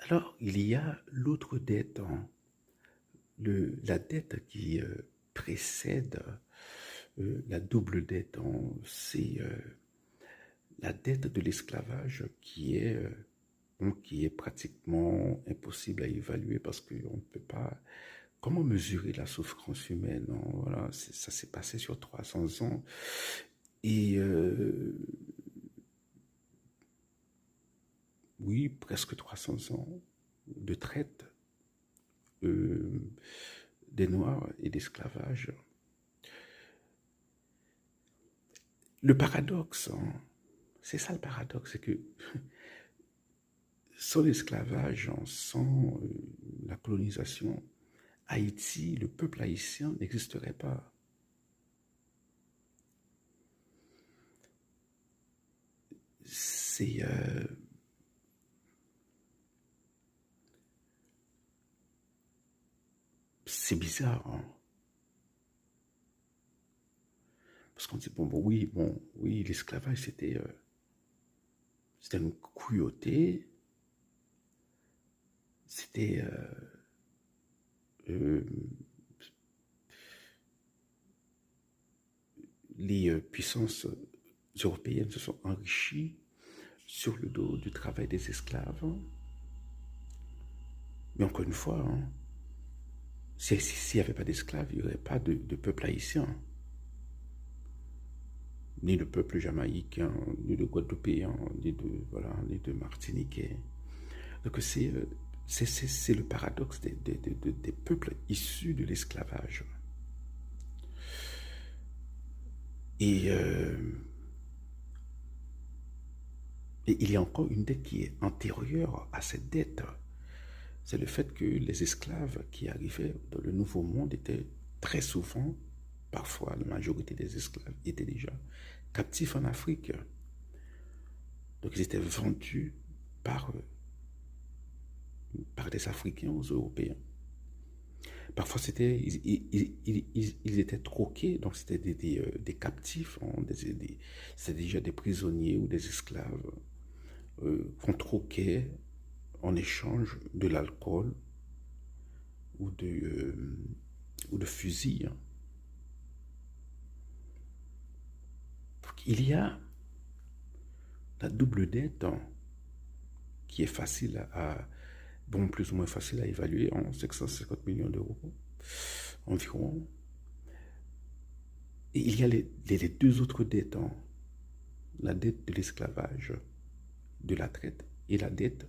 Alors, il y a l'autre dette, hein, la dette qui précède la double dette, hein, c'est la dette de l'esclavage qui est pratiquement impossible à évaluer parce qu'on ne peut pas. Comment mesurer la souffrance humaine, hein? Voilà, ça s'est passé sur 300 ans. Et oui, presque 300 ans de traite euh, des Noirs et d'esclavage. Le paradoxe, hein, c'est ça le paradoxe, c'est que sans l'esclavage, hein, sans la colonisation, Haïti, le peuple haïtien n'existerait pas. C'est c'est bizarre, hein, parce qu'on dit bon, oui, l'esclavage c'était une cruauté, c'était euh, les puissances européennes se sont enrichies sur le dos du travail des esclaves. Mais encore une fois, hein, s'il n'y avait pas d'esclaves, il n'y aurait pas de peuple haïtien, ni de peuple jamaïcain, ni de guadeloupéen, ni de martiniquais. Donc c'est le paradoxe des peuples issus de l'esclavage. Et, euh, et il y a encore une dette qui est antérieure à cette dette. C'est le fait que les esclaves qui arrivaient dans le Nouveau Monde étaient très souvent, parfois la majorité des esclaves étaient déjà captifs en Afrique. Donc ils étaient vendus par, par des Africains aux Européens. Parfois ils étaient troqués, donc c'était des captifs, hein, c'était déjà des prisonniers ou des esclaves qu'on troquait en échange de l'alcool ou ou de fusils, hein. Donc, il y a la double dette, hein, qui est facile bon, plus ou moins facile à évaluer en 550 millions d'euros environ. Et il y a les deux autres dettes, hein, la dette de l'esclavage, de la traite, et la dette